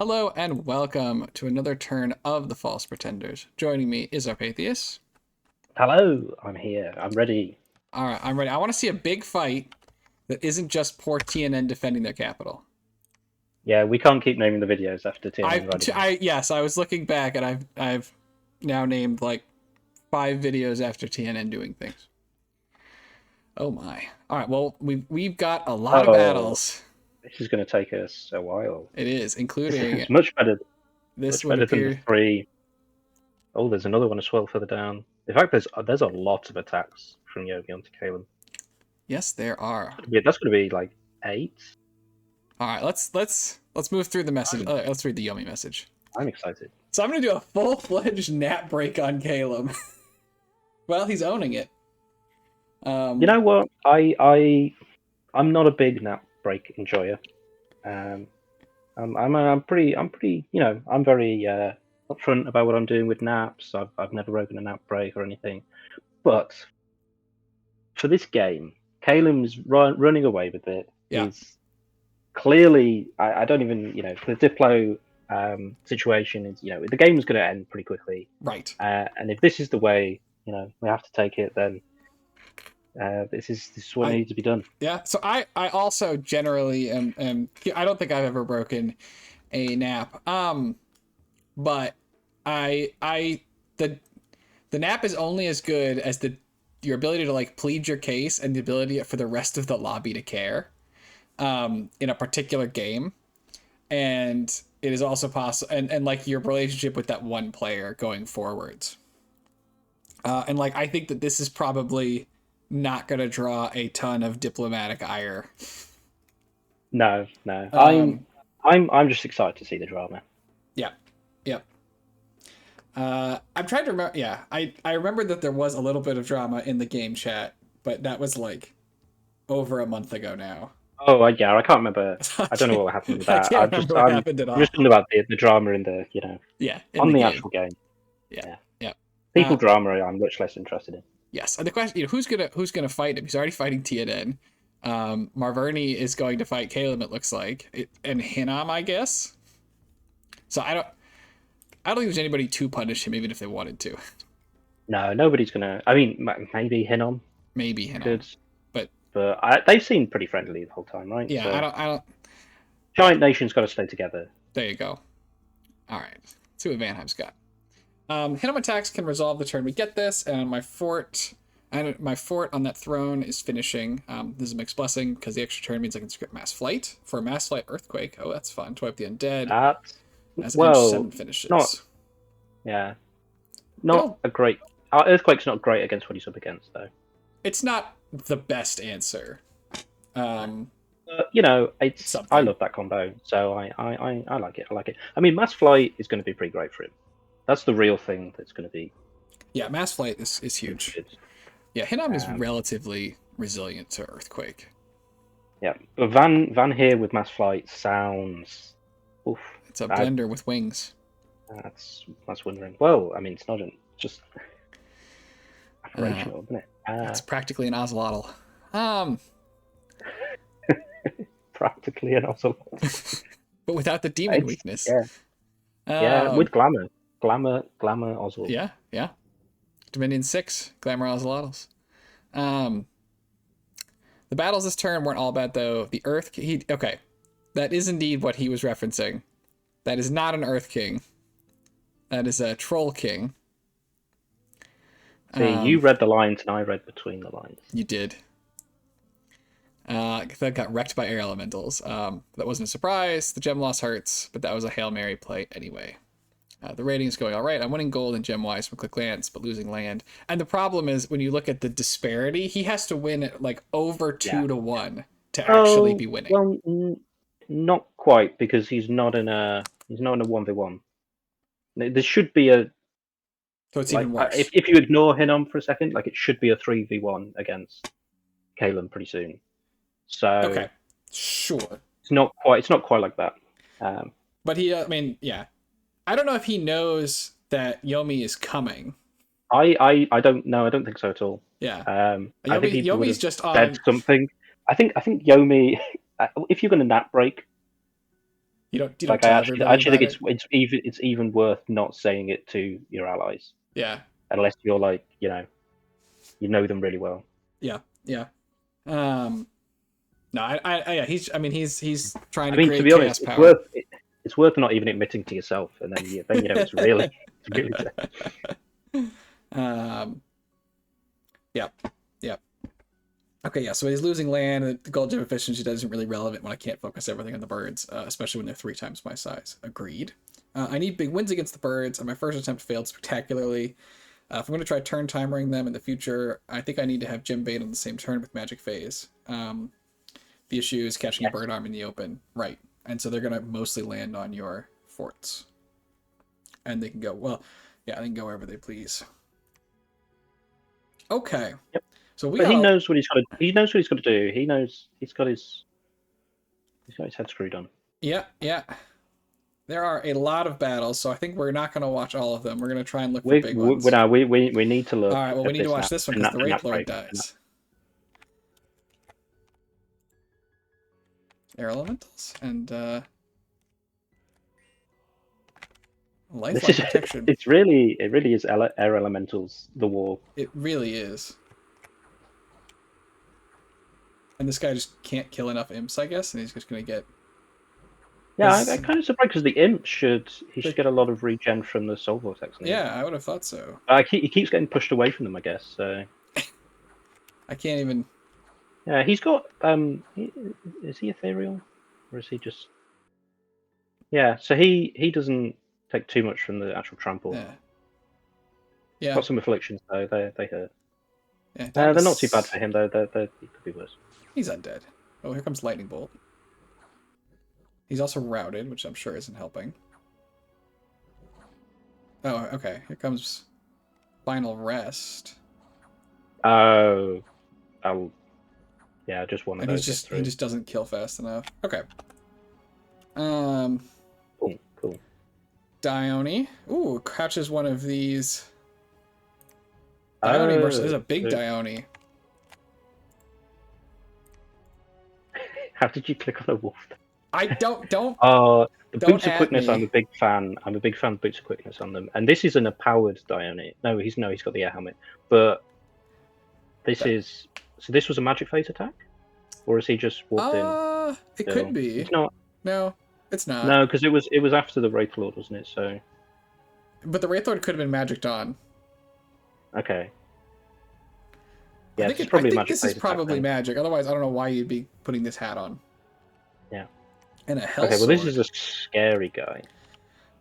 Hello and welcome to another turn of the False Pretenders. Joining me is Arpatheus. Hello, I'm here. I'm ready. All right, I'm ready. I want to see a big fight that isn't just poor TNN defending their capital. Yeah, we can't keep naming the videos after TNN riding in. Yes, I was looking back and I've now named like 5 videos after TNN doing things. Oh my! All right, well we've got a lot of Oh, battles. this is going to take us a while. It is, This including is much better, this much would better than the appear. three. Oh, there's another one as well further down. In fact, there's a lot of attacks from Yogi onto Caleb. Yes, there are. That's going to be like 8. All right, let's move through the message. I'm, Let's read the Yomi message. I'm excited. So I'm gonna do a full-fledged nap break on Caleb. Well, he's owning it. You know what? I'm not a big nap break enjoyer. Um, I'm pretty. I'm very upfront about what I'm doing with naps. I've never broken a nap break or anything. But for this game, Caelim's running away with it. Yeah. He's clearly. I don't even. The Diplo situation is. The game is going to end pretty quickly. Right. And if this is the way, we have to take it, then this is what needs to be done. Yeah. So I also generally am I don't think I've ever broken a nap. But I the nap is only as good as your ability to like plead your case and the ability for the rest of the lobby to care in a particular game. And it is also possible and like your relationship with that one player going forwards. And like I think that this is probably not going to draw a ton of diplomatic ire. No, no. Um, I'm just excited to see the drama. yeah, yeah. I'm trying to remember. Yeah, I remember that there was a little bit of drama in the game chat, but that was like over a month ago now. Oh, yeah, I can't remember. I I don't know can't, what happened with I that. can't remember what happened at I'm just all. talking about the drama in Yeah, in on the the game. actual game. Yeah, Yeah, yeah. people drama I'm much less interested in. Yes, and the question, who's gonna fight him? He's already fighting TNN. Marverni is going to fight Caleb. It looks like, and Hinam, I guess. So I don't think there's anybody to punish him, even if they wanted to. No, nobody's gonna. I mean, maybe Hinom Maybe Hinam, could, but but they've seemed pretty friendly the whole time, right? yeah, So I don't. Giant Nation's got to stay together. There you go. All right, let's see what Vanheim's got. Hinam attacks can resolve the turn we get this, and my fort on that throne is finishing. This is a mixed blessing because the extra turn means I can script mass flight for a mass flight earthquake. Oh, that's fun. To wipe the undead That's as well, N7 not finishes. yeah, not It'll a great. Earthquake's not great against what he's up against, though. it's not the best answer. It's I Something. love that combo, so I like it. I like it. I mean, Mass Flight is going to be pretty great for him. That's the real thing that's going to be Yeah, mass flight is really huge. good. Yeah, Hinam is Um, relatively resilient to earthquake. yeah, but Van here with Mass Flight sounds. Oof, It's a that, blender with wings. that's wondering. Well, I mean, it's not just Uh, operational, isn't it? it's practically an Ocelotl. Um, Practically an ocelot. but without the demon It's, weakness. yeah, yeah, Um, with glamour, Oswald. yeah. Dominion 6, Glamour Ocelotls. Um, the battles this turn weren't all bad though. The Earth, okay, that is indeed what he was referencing. That is not an Earth King. That is a Troll King. See, you read the lines and I read between the lines. You did. That got wrecked by air elementals. That wasn't a surprise. The gem loss hurts, but that was a Hail Mary play anyway. The rating is going all right. I'm winning gold and gem wise from quick glance, but losing land. And the problem is when you look at the disparity, he has to win at like over 2-1 to actually be winning. Well, not quite because he's not in a 1v1. There should be a So it's like even worse. if you ignore Hinom for a second, like it should be a 3v1 against Kalen pretty soon. So Okay, sure. It's not quite like that. But he, I mean, yeah. I don't know if he knows that Yomi is coming. I don't know. I don't think so at all. Yeah. I think he would Yomi's have just said on. something. I think Yomi, if you're going to nap break, You don't Like tell I everybody actually about think it. it's even worth not saying it to your allies Yeah, unless you're like you know them really well. yeah, yeah. Um, no, yeah. He's trying I to mean, to create be honest, chaos power. it's worth not even admitting to yourself, and then you know it's really sad. um, yeah, yeah. Okay, yeah. So he's losing land. The gold gem efficiency isn't really relevant when I can't focus everything on the birds, especially when they're 3 times my size. Agreed. I need big wins against the birds, and my first attempt failed spectacularly. If I'm going to try turn timering them in the future, I think I need to have Gem Bait on the same turn with Magic Phase. The issue is catching a Yes. bird arm in the open, right? And so they're going to mostly land on your forts, and they can go yeah, they can go wherever they please. Okay, Yep. so we But he got knows what he's got to. He knows what he's got to do. He knows he's got his head screwed on. yeah, yeah. There are a lot of battles, so I think we're not going to watch all of them. We're going to try and look for big ones. We need to All look right, well, we at need to this watch nap. this one because the Wraith Lord Break. dies. Air Elementals and Lifeline Protection. It really is air elementals. The war. It really is. And this guy just can't kill enough imps, I guess, and he's just going to get. Yeah, I'm kind of surprised because the imp should get a lot of regen from the soul vortex. Yeah, I would have thought so. He keeps getting pushed away from them, I guess. So I can't even. yeah, he's got is he ethereal, or is he just? Yeah, so he doesn't take too much from the actual trample. Yeah. Yeah. Got some afflictions though. They hurt. Yeah. They're not too bad for him though. They could be worse. He's undead. Oh, here comes Lightning Bolt. He's also routed, which I'm sure isn't helping. Oh, okay. Here comes Final Rest. Oh, yeah, just one of And those. he just doesn't kill fast enough. Okay. Cool. Dione. Ooh, catches one of these. Dione versus there's a big Dione. How did you click on a wolf? I don't. The don't boots of quickness. me. I'm a big fan. I'm a big fan of boots of quickness on them. And this isn't a powered Dione. No, he's got the air helmet. But this is so. This was a magic phase attack, or is he just walked in? It could be. It's not. No, it's not. No, because it was after the Wraith Lord, wasn't it? So. But the Wraith Lord could have been magicked on. Okay. Yeah, I think this is probably magic. Otherwise, I don't know why you'd be putting this hat on. Yeah. And a hell. Okay, well, this is a scary guy.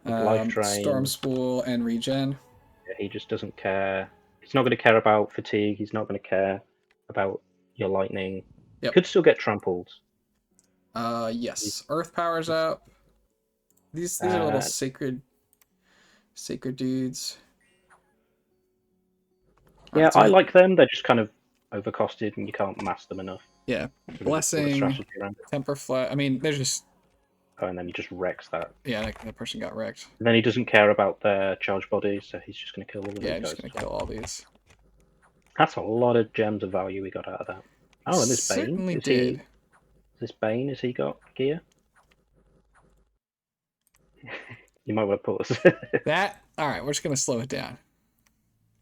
Life drain, Storm Spool, and regen. Yeah, he just doesn't care. He's not going to care about fatigue. He's not going to care about your lightning. Yep. Could still get trampled. Yes. Earth powers up. These are little sacred dudes. Yeah, right, so I like them. They're just kind of overcosted, and you can't mass them enough. Yeah. Blessing, Temper Flash. I mean, they're just. Oh, and then he just wrecks that. Yeah, that person got wrecked. And then he doesn't care about their charge bodies, so he's just going to kill all of them. Yeah, just going to kill all these. That's a lot of gems of value we got out of that. Oh, and this Bane. Certainly did. This Bane, has he got gear? You might want to pause. Alright, we're just going to slow it down.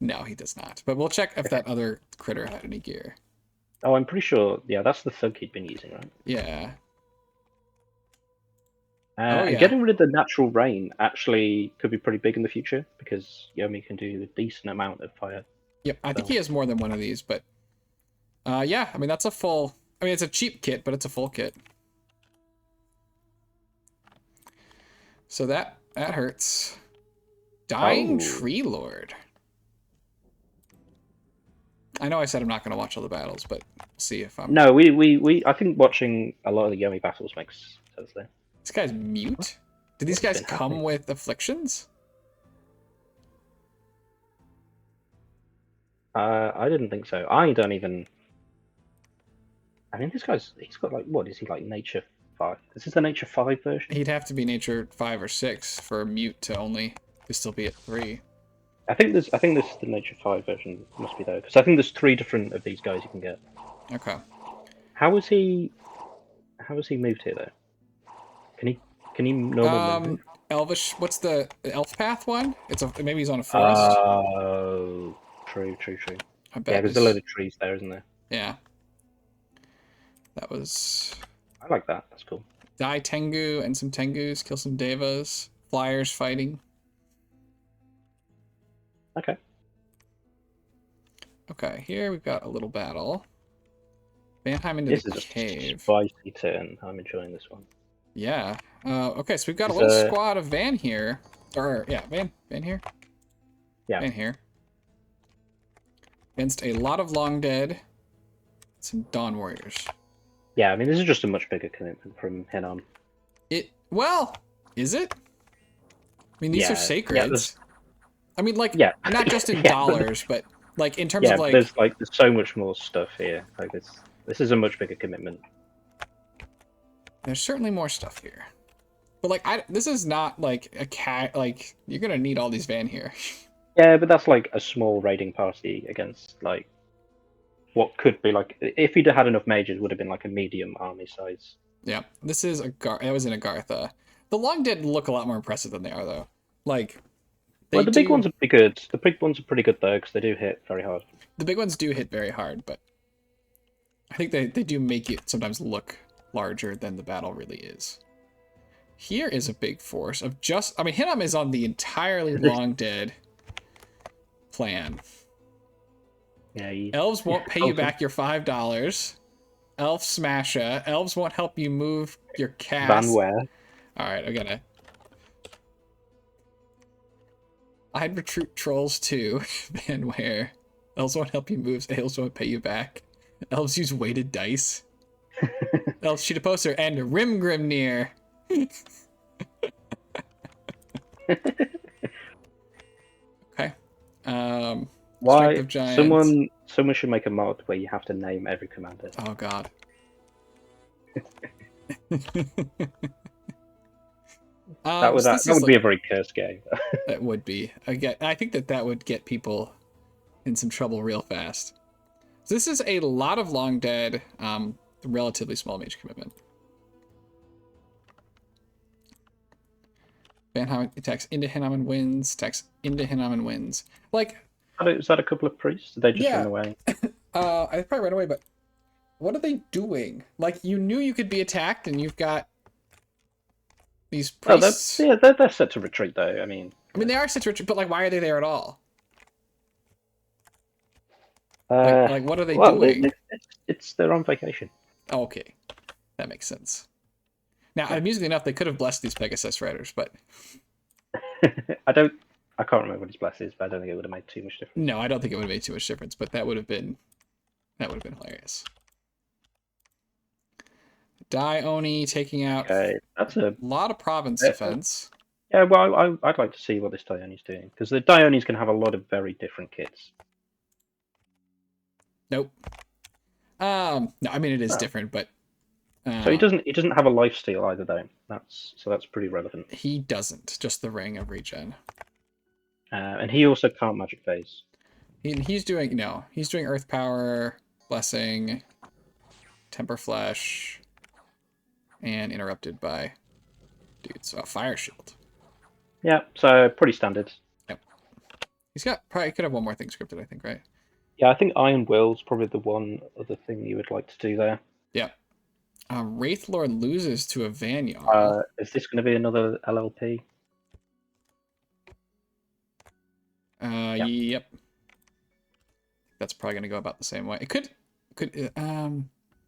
No, he does not. But we'll check if that other critter had any gear. Oh, I'm pretty sure. Yeah, that's the thug he'd been using, right? Yeah. And getting rid of the natural rain actually could be pretty big in the future because Yomi can do a decent amount of fire. Yep, I think he has more than one of these, but yeah, I mean that's a full. I mean it's a cheap kit, but it's a full kit. So that hurts. Dying Tree Lord. I know I said I'm not going to watch all the battles, but we'll see if I'm. No, we I think watching a lot of the Yomi battles makes sense there. This guy's mute? Did these guys come with afflictions? I didn't think so. I don't even. I mean, he's got like, what is he like, Nature 5? This is the Nature 5 version? He'd have to be Nature 5 or 6 for mute to still be at 3. I think this is the Nature 5 version, must be though, because I think there's 3 different of these guys you can get. Okay. How was he moved here though? Can he Can he normal move it? Elvish. What's the Elf Path one? Maybe he's on a forest. Oh, true. I Yeah, bet. there's a load of trees there, isn't there? Yeah. That was I like that. That's cool. die Tengu and some Tengus, kill some Devas, flyers fighting. Okay. Okay, here we've got a little battle. Vanheim into This the is a cave. spicy turn. I'm enjoying this one. Yeah. Okay, so we've got a Is, little squad of Van here. Or, yeah, Van here? Yeah. Van here. Against a lot of Long Dead. Some Dawn Warriors. Yeah, I mean, this is just a much bigger commitment from Hinnom. Well, is it? I mean, these are sacreds. I mean, like, not just in dollars, but like in terms of like. There's so much more stuff here. Like this is a much bigger commitment. There's certainly more stuff here, but like, this is not like a cat. Like, you're gonna need all these Van here. Yeah, but that's like a small raiding party against like what could be like if he'd had enough mages, would have been like a medium army size. Yeah, this is that was in Agartha. The Long Dead look a lot more impressive than they are, though. Like, The big ones are pretty good. The big ones are pretty good though, because they do hit very hard. The big ones do hit very hard, but I think they do make it sometimes look larger than the battle really is. Here is a big force of I mean, Hinnom is on the entirely Long Dead plan. Yeah. Elves won't pay you back your $5. Elf Smasher. Elves won't help you move your cast. Van Ware. Alright, I gotta... I'd recruit trolls too. Van Ware. Elves won't help you move. Elves won't pay you back. Elves use weighted dice. Elves shoot a poster and Rimgrimnir. Okay. Why? Strength of Giants. Someone should make a mod where you have to name every commander. Oh god. That would be a very cursed game. That would be. I think that would get people in some trouble real fast. So this is a lot of Long Dead, relatively small mage commitment. Vanheim attacks into Hinnom and wins. Attacks into Hinnom and wins. Like, is that a couple of priests? Did they just run away? I probably ran away, but what are they doing? Like, you knew you could be attacked, and you've got these priests. They're set to retreat, though. I mean, they are set to retreat, but like, why are they there at all? Like what are they doing? They're on vacation. Oh, okay, that makes sense. Now, amusingly enough, they could have blessed these Pegasus Riders, but I can't remember what his bless is, but I don't think it would have made too much difference. No, I don't think it would have made too much difference, but that would have been hilarious. Die Oni taking out that's a lot of province defense. Yeah, well, I'd like to see what this Dioni's doing, because the Dioni's can have a lot of very different kits. Nope. No, I mean it is different, but so he doesn't have a lifesteal either, though. That's pretty relevant. He doesn't. Just the ring of regen. And he also can't magic phase. He's doing Earth Power, Blessing, Temper Flesh, and interrupted by dudes. Fire Shield. Yeah, so pretty standard. Yep. He's probably could have one more thing scripted, I think, right? Yeah, I think Iron Will's probably the one other thing you would like to do there. Yeah. Wraithlord loses to a Vanyar. Is this going to be another LLP? Yep. That's probably going to go about the same way. It could.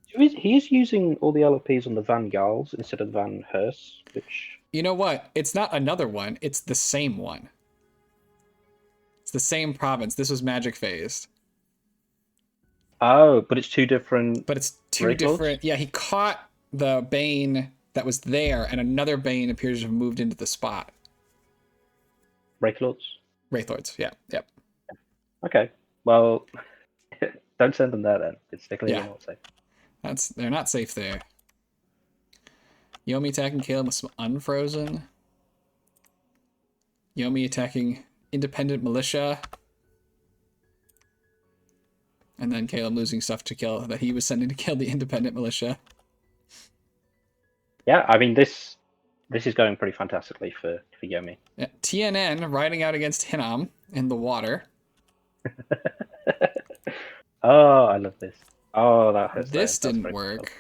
He's using all the LLPs on the Van Jarls instead of Van Hers, which... You know what? It's not another one. It's the same one. It's the same province. This was magic phased. Oh, but it's two different... But it's two different... Yeah, he caught the Bane that was there, and another Bane appears to have moved into the spot. Wraithlords? Wraithlords, yeah. Yep. Okay. Well, don't send them there then. It's clearly not safe. They're not safe there. Yomi attacking Caleb with some Unfrozen. Yomi attacking Independent Militia. And then Caleb losing stuff to kill that he was sending to kill the Independent Militia. Yeah, I mean, this this is going pretty fantastically for Yomi. Yeah, TNN riding out against Hinam in the water. Oh, I love this. Oh, that hurts. This That's didn't very work.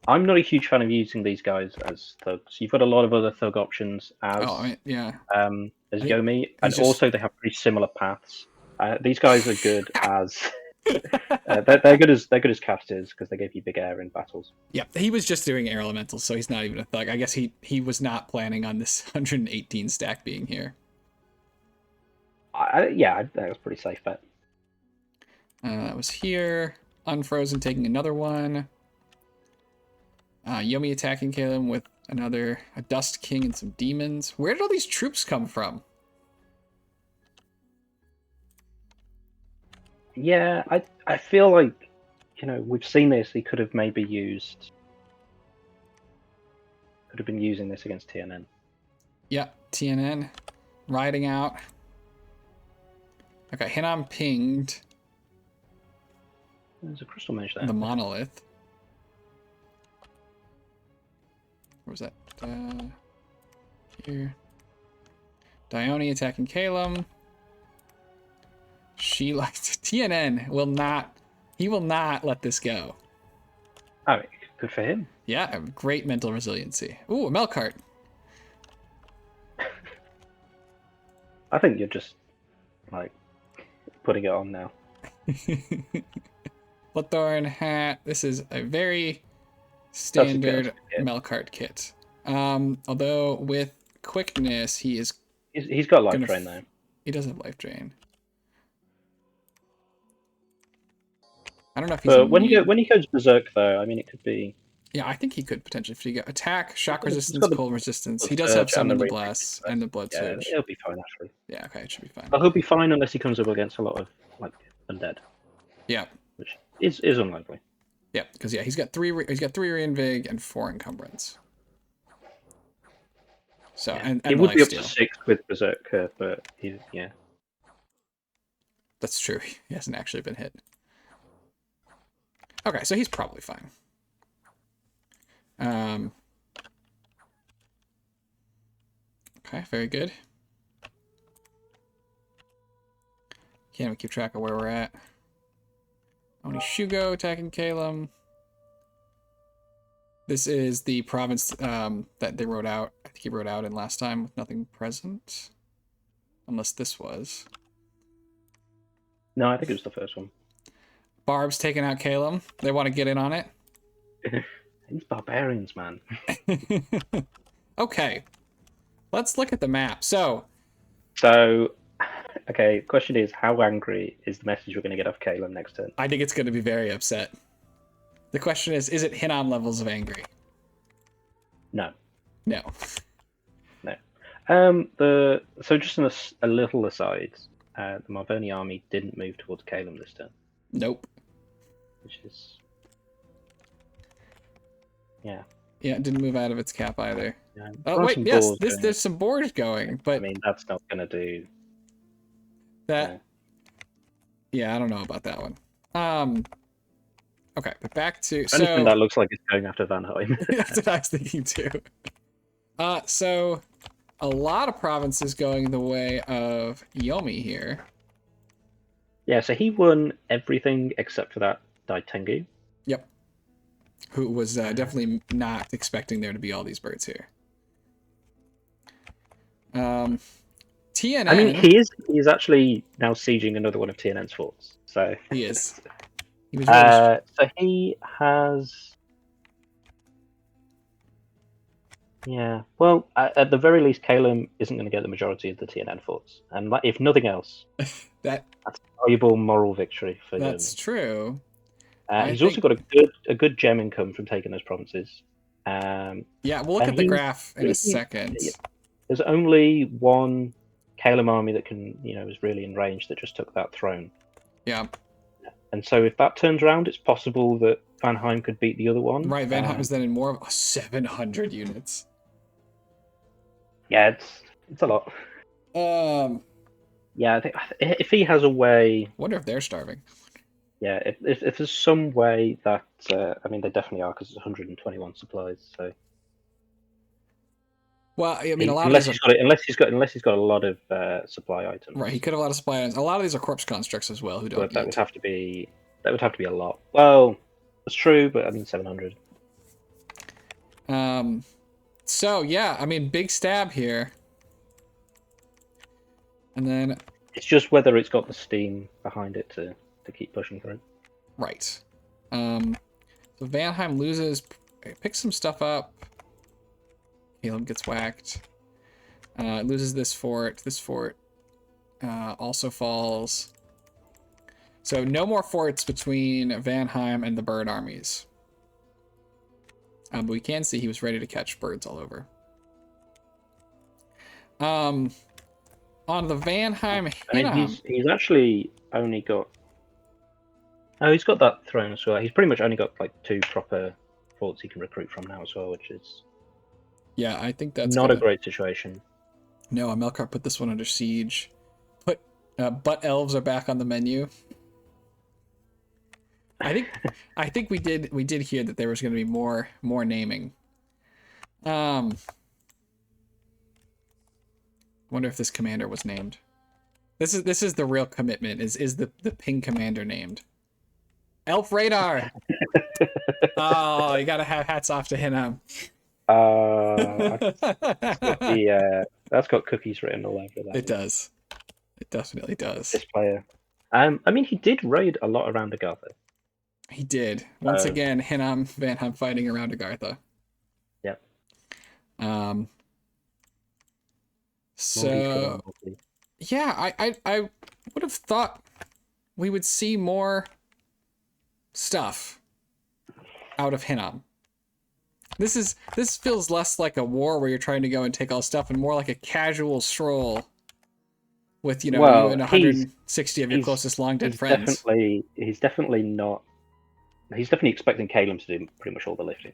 cool. I'm not a huge fan of using these guys as thugs. You've got a lot of other thug options as Oh, I mean, yeah. As Yomi, and just- also they have pretty similar paths. These guys are good as they're good as casters because they give you big air in battles. Yeah, he was just doing air elementals, so he's not even a thug. I guess he was not planning on this 118 stack being here. That was a pretty safe bet. That was here. Unfrozen taking another one. Yomi attacking Caleb with a Dust King and some demons. Where did all these troops come from? Yeah, I feel like, we've seen this. He could have maybe been using this against TNN. Yeah, TNN riding out. Okay, Hinam pinged There's a crystal mage there. the monolith. Where was that? Here. Dione attacking Calum. She likes TNN will not let this go. Oh, good for him. Yeah, great mental resiliency. Ooh, a Melkart. I think you're just like putting it on now. Bloodthorn hat. This is a very standard kit. Melkart kit. Although with quickness, he's got life drain though. He does have life drain. I don't know if he's. But when he goes berserk though, I mean, it could be. Yeah, I think he could potentially. If he got attack, shock He's resistance, got the cold resistance. He does surge have some and in the the reflex, blast and the blood Yeah, surge. he'll be fine actually. Yeah, okay, it should be fine. But he'll be fine unless he comes up against a lot of like undead. Yeah. Which is unlikely. Yeah, because he's got three reinvig and 4 encumbrance. So and it would be up lifesteal. to 6 with berserker, but yeah. That's true. He hasn't actually been hit. Okay, so he's probably fine. Okay, very good. Can't we keep track of where we're at? Oni Shugo attacking Calum. This is the province that they wrote out. I think he wrote out in last time with nothing present. Unless this was. No, I think it was the first one. Barb's taking out Calum. They want to get in on it. These barbarians, man. Okay. Let's look at the map. So, okay, question is, how angry is the message we're going to get off Caleb next turn? I think it's going to be very upset. The question is it Hinam levels of angry? No. No. So just a little aside, the Marvoni army didn't move towards Caleb this turn. Nope. Which is... Yeah. Yeah, it didn't move out of its cap either. Yeah, Oh, wait, yes, there's some board going, but... I mean, that's not going to do... That... Yeah, I don't know about that one. Okay, but back to... Anything that looks like it's going after Vanheim. That's what I was thinking too. So a lot of provinces going the way of Yomi here. Yeah, so he won everything except for that Daitengu. Yep. Who was definitely not expecting there to be all these birds here. TNN... I mean, he is actually now sieging another one of TNN's forts. So he is. He was really... So he has... Yeah, well, at the very least, Calum isn't going to get the majority of the TNN forts. And if nothing else, that's a valuable moral victory for him. That's true. He's also got a good gem income from taking those provinces. Yeah, we'll look at the graph in a second. There's only one Calum army that can, is really in range that just took that throne. Yeah. And so if that turns around, it's possible that Vanheim could beat the other one. Right, Vanheim was then in more of 700 units. Yeah, it's a lot. Yeah, I think if he has a way... Wonder if they're starving. Yeah, if there's some way that... I mean, they definitely are, because it's 121 supplies, so... Well, I mean, a lot of Unless these are he's got it, unless he's got a lot of supply items. right. He could have a lot of supply items. A lot of these are corpse constructs as well, who don't But that eat. would have to be a lot. Well, that's true, but I mean 700. So yeah, I mean, big stab here, and then It's just whether it's got the steam behind it to keep pushing through. right. So Vanheim loses, picks some stuff up. Caleb gets whacked. Loses this fort. This fort also falls. So no more forts between Vanheim and the bird armies. But we can see he was ready to catch birds all over. On the Vanheim, I mean, he's actually only got. Oh, he's got that throne as well. He's pretty much only got like 2 proper forts he can recruit from now as well, which is yeah, I think that's not a great situation. No, Melkart put this one under siege. Put butt elves are back on the menu. I think we did hear that there was going to be more naming. Wonder if this commander was named. This is the real commitment. Is the ping commander named? Elf Radar. Oh, you gotta have hats off to him. That's got cookies written all over that. It does. It definitely does. This player. I mean, he did raid a lot around Agartha. He did. Once again, Hinam Vanheim fighting around Agartha. Yep. So yeah, I would have thought we would see more stuff out of Hinam. This feels less like a war where you're trying to go and take all stuff, and more like a casual stroll with you and 160 of your closest long dead friends. He's definitely expecting Caleb to do pretty much all the lifting.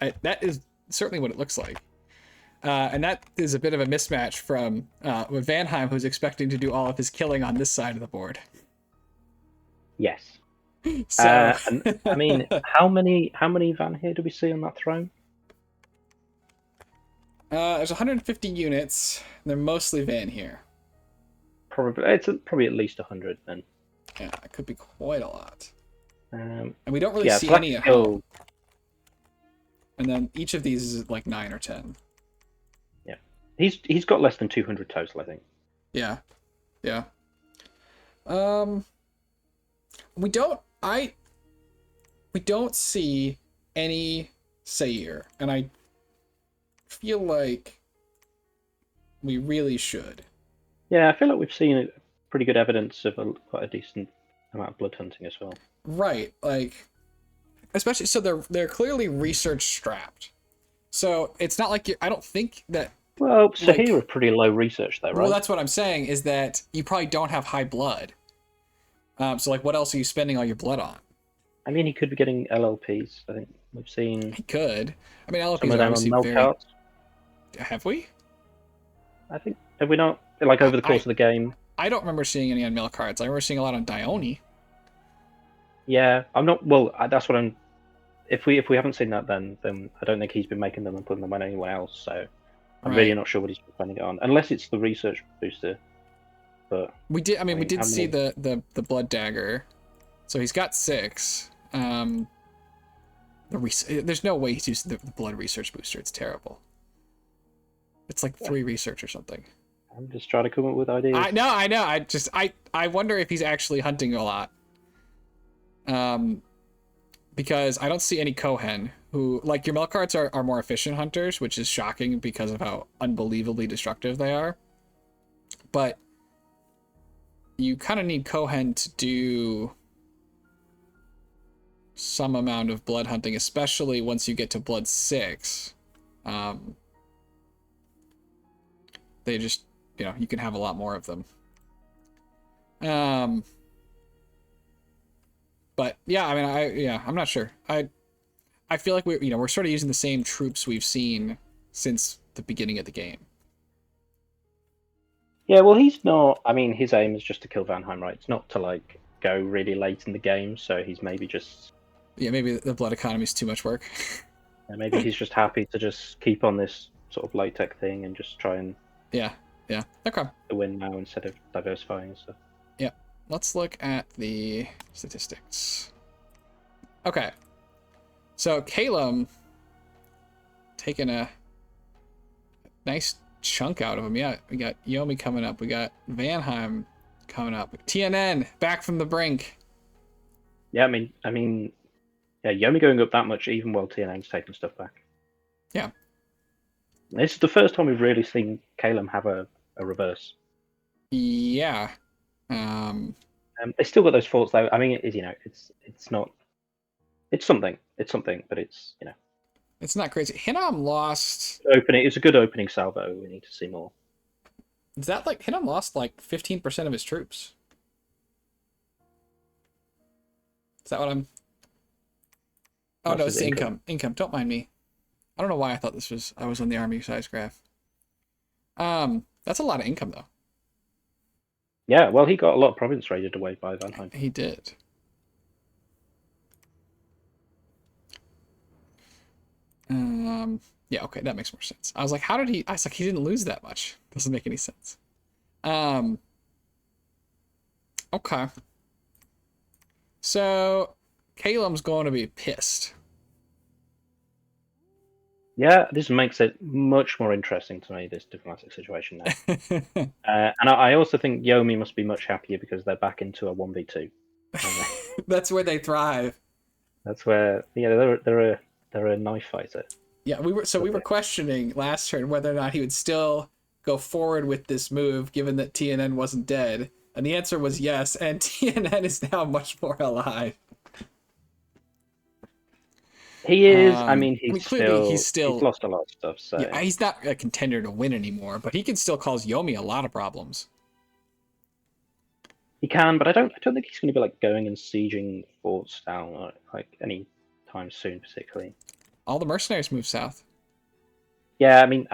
Right? That is certainly what it looks like. And that is a bit of a mismatch from with Vanheim, who's expecting to do all of his killing on this side of the board. Yes. So, I mean, how many Van here do we see on that throne? There's 150 units. They're mostly Van here. Probably at least 100 then. Yeah, it could be quite a lot. And we don't really see any at home. And then each of these is like 9 or 10. Yeah, he's got less than 200 total, I think. Yeah. We don't see any Sayer, and I feel like we really should. Yeah, I feel like we've seen pretty good evidence of quite a decent amount of blood hunting as well. Right, like especially so they're clearly research strapped. So it's not like I don't think that. Well, Sahir are pretty low research though, right? Well, that's what I'm saying is that you probably don't have high blood. So like, what else are you spending all your blood on? I mean, he could be getting LLPs. I think we've seen. He could. I mean, LLPs some of are them obviously on very. Have we? I think have we not? Like over the course of the game. I don't remember seeing any on mail cards. I remember seeing a lot on Dione. Yeah, I'm not. Well, that's what I'm. If we haven't seen that, then I don't think he's been making them and putting them on anyone else. So I'm really not sure what he's planning it on, unless it's the research booster. But we did. I mean, we did see the blood dagger, so he's got 6. There's no way he's used the blood research booster. It's terrible. It's like 3 research or something. I'm just trying to come up with ideas. I know. I wonder if he's actually hunting a lot. Because I don't see any Kohen who, like, your Melkarts are more efficient hunters, which is shocking because of how unbelievably destructive they are. But you kind of need Kohen to do some amount of blood hunting, especially once you get to blood 6. They just, you can have a lot more of them. But yeah, I mean, I'm not sure. I feel like we're sort of using the same troops we've seen since the beginning of the game. Yeah, well, he's not. I mean, his aim is just to kill Vanheim, right? It's not to like go really late in the game. So he's maybe just. Yeah, maybe the blood economy is too much work. Maybe he's just happy to just keep on this sort of late tech thing and just try and Yeah. Okay. win now instead of diversifying and stuff. Yeah. Let's look at the statistics. Okay. So Calum taking a nice chunk out of him. Yeah, we got Yomi coming up. We got Vanheim coming up. TNN back from the brink. Yeah, I mean, yeah, Yomi going up that much, even while TNN's taking stuff back. Yeah. This is the first time we've really seen Calum have a reverse. Yeah. They still got those faults though. I mean, it is, it's not. It's something. It's something, but it's It's not crazy. Hinam lost. opening. It's a good opening salvo. We need to see more. Is that like Hinam lost like 15% of his troops? Is that what I'm? Oh no, it's the income. Income. Don't mind me. I don't know why I thought I was on the army size graph. That's a lot of income though. Yeah, well, he got a lot of province raided away by Vanheim. He did. Yeah, okay, that makes more sense. I was like, how did he? I was like, he didn't lose that much. Doesn't make any sense. Okay. So, Calum's going to be pissed. Yeah, this makes it much more interesting to me, this diplomatic situation now. And I also think Yomi must be much happier because they're back into a 1v2. That's where they thrive. That's where, they're a knife fighter. Yeah, we were questioning last turn whether or not he would still go forward with this move, given that TNN wasn't dead. And the answer was yes, and TNN is now much more alive. He is. Clearly he's lost a lot of stuff. So yeah, he's not a contender to win anymore, but he can still cause Yomi a lot of problems. He can, but I don't think he's going to be like going and sieging forts down like any time soon, particularly. All the mercenaries move south. Yeah, I mean,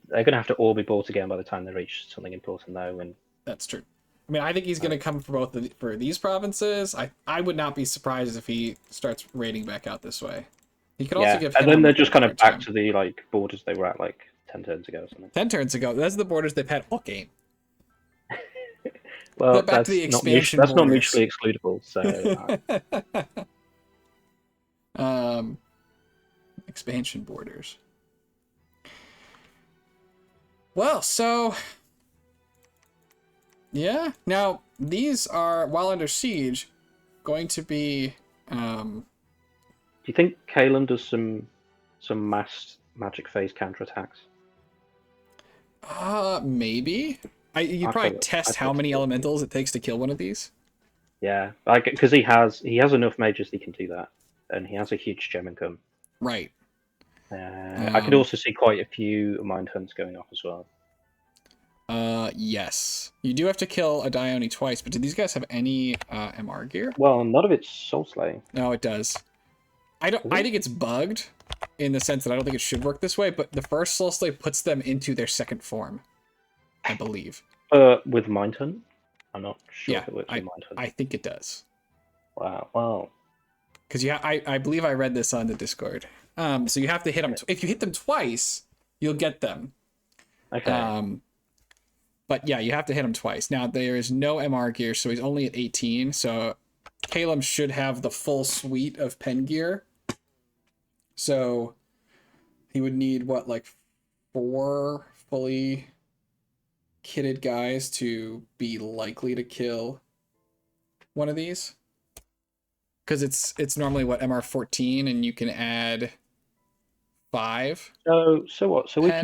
they're going to have to all be bought again by the time they reach something important, though. And that's true. I mean, I think he's going to come for for these provinces. I would not be surprised if he starts raiding back out this way. He could also give. And then they're just kind of back to the like borders they were at like 10 turns ago or something. 10 turns ago. That's the borders they've had all game. Well, that's the expansion. That's not mutually excludable. So. Expansion borders. Well, so yeah. Now these are, while under siege, going to be. Do you think Calum does some mass magic phase counterattacks? Maybe. You probably test how many elementals it takes to kill one of these. Yeah, like because he has enough mages he can do that, and he has a huge gem income. Right. I could also see quite a few mind hunts going off as well. Yes. You do have to kill a Dione twice, but do these guys have any MR gear? Well, none of it's soul slaying. No, it does. I think it's bugged in the sense that I don't think it should work this way, but the first soul slay puts them into their second form, I believe. With mind hunt? I'm not sure if it works with mind hunt. I think it does. Wow. Because I believe I read this on the Discord. So you have to hit them. If you hit them twice, you'll get them. Okay. But yeah, you have to hit him twice. Now there is no MR gear, so he's only at 18. So Calum should have the full suite of pen gear. So he would need like 4 fully kitted guys to be likely to kill one of these. Because it's normally what, MR 14, and you can add 5. So what? So if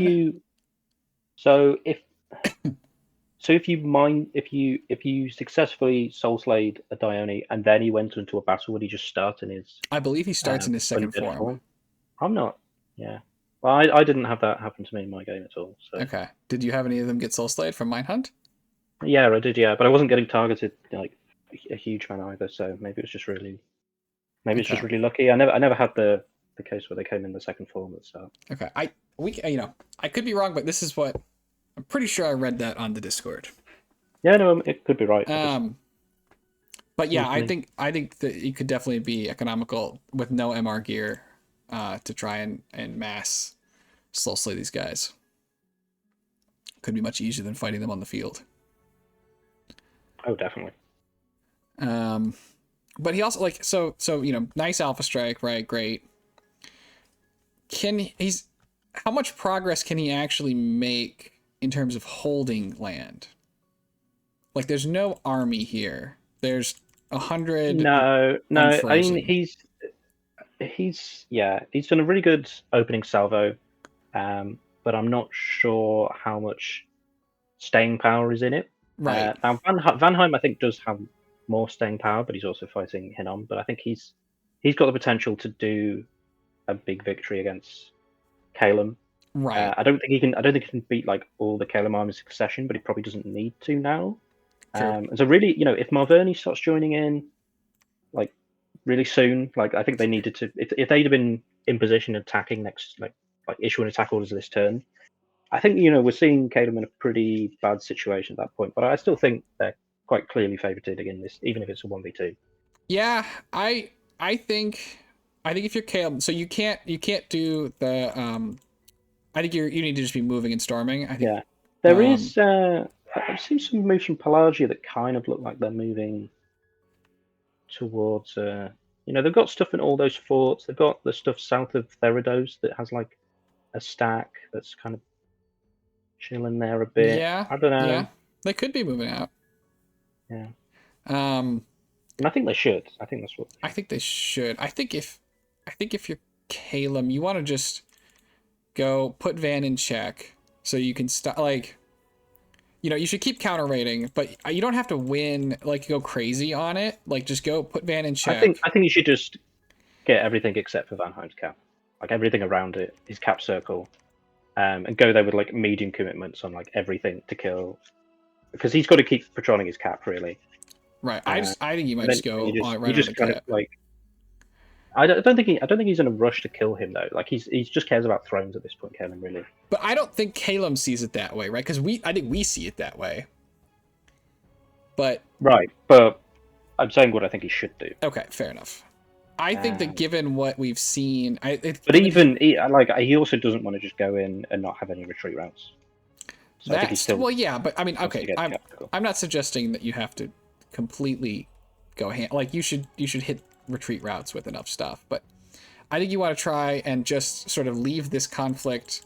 you successfully soul slayed a Dione and then he went into a battle, would he just start in his? I believe he starts in his second form. I'm not. Yeah. Well, I didn't have that happen to me in my game at all. So. Okay. Did you have any of them get soul slayed from Mindhunt? Yeah, I did. Yeah, but I wasn't getting targeted like a huge man either. So maybe it's just really lucky. I never had the case where they came in the second form at the start. Okay. I could be wrong, but this is what I'm pretty sure I read that on the Discord. Yeah, no, it could be right. But yeah, I think that it could definitely be economical with no MR gear to try and mass soul slay these guys. could be much easier than fighting them on the field. Oh, definitely. But he also like so nice Alpha Strike, right? Great. How much progress can he actually make in terms of holding land? Like, there's no army here. There's 100. No. I mean, unfrozen. he's done a really good opening salvo, but I'm not sure how much staying power is in it. Right. Now Vanheim, I think, does have more staying power, but he's also fighting Hinnom. But I think he's got the potential to do a big victory against Calum. Right. I don't think he can beat like all the Calum armies in succession, but he probably doesn't need to now. True. And so really, if Marverni starts joining in, like really soon, like I think they needed to. If they'd have been in position attacking next, like issuing attack orders this turn, I think we're seeing Calum in a pretty bad situation at that point. But I still think they're quite clearly favoured in this, even if it's a 1v2. Yeah, I think if you're Caleb, so you can't do the I think you need to just be moving and storming. I think. Yeah, there is. I've seen some moves from Pelagia that kind of look like they're moving towards. They've got stuff in all those forts. They've got the stuff south of Theridos that has like a stack that's kind of chilling there a bit. Yeah. I don't know. Yeah, they could be moving out. Yeah. And I think they should. I think that's what. I think they should. I think if you're Caleb, you want to just go put Van in check so you can stop. Like, you should keep counter rating, but you don't have to win. Like, go crazy on it. Like, just go put Van in check. I think you should just get everything except for Vanheim's cap, like everything around it, his cap circle, and go there with like medium commitments on like everything to kill, because he's got to keep patrolling his cap really. Right. I think you might just go right on the kind cap. of like. I don't think he's in a rush to kill him though. Like he just cares about thrones at this point, Kevin. Really. But I don't think Caleb sees it that way, right? Because I think we see it that way. But right, but I'm saying what I think he should do. Okay, fair enough. I think that given what we've seen, he also doesn't want to just go in and not have any retreat routes. So well, yeah, but I mean, okay, I'm not suggesting that you have to completely go like you should hit retreat routes with enough stuff, but I think you want to try and just sort of leave this conflict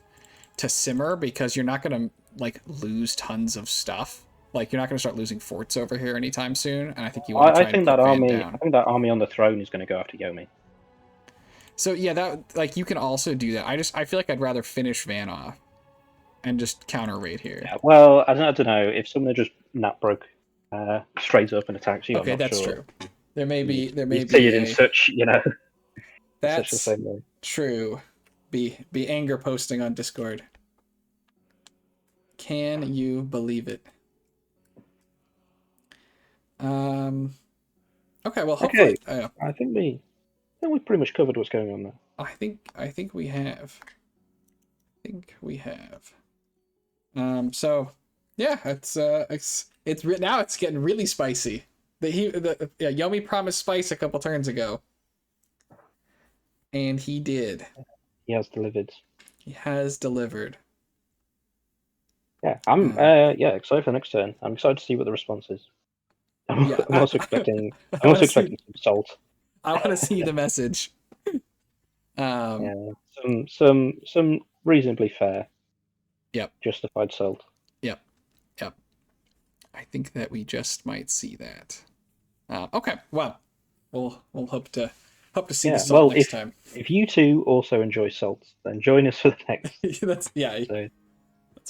to simmer, because you're not going to like lose tons of stuff. Like, you're not going to start losing forts over here anytime soon, and I think you want to try and put Van down. I think that army on the throne is going to go after Yomi. So yeah, that, like, you can also do that. I feel like I'd rather finish Van off and just counter raid here. Yeah, well, I don't know if someone just nap broke straight up and attacks you. Okay, that's true. There may be see it in such That's such the same way. True. Be anger posting on Discord. Can you believe it? Okay, well, hopefully. Okay. I think we've pretty much covered what's going on there. I think we have. So yeah, it's now it's getting really spicy. Yomi promised spice a couple turns ago, and he did. He has delivered. He has delivered. Yeah, I'm excited for the next turn. I'm excited to see what the response is. I'm also expecting some salt. I want to see the message. Some reasonably fair. Yep. Justified salt. Yep. I think that we just might see that. Okay. Well, we'll hope to see the salt next time. If you two also enjoy salt, then join us for the next. That's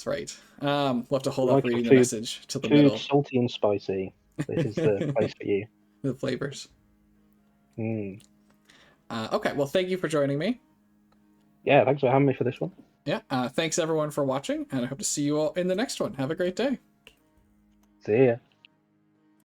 right. We'll have to hold up reading the message to the middle. Salty and spicy. This is the place for you. The flavors. Mm. Okay, well, thank you for joining me. Yeah, thanks for having me for this one. Yeah, thanks everyone for watching, and I hope to see you all in the next one. Have a great day. See ya.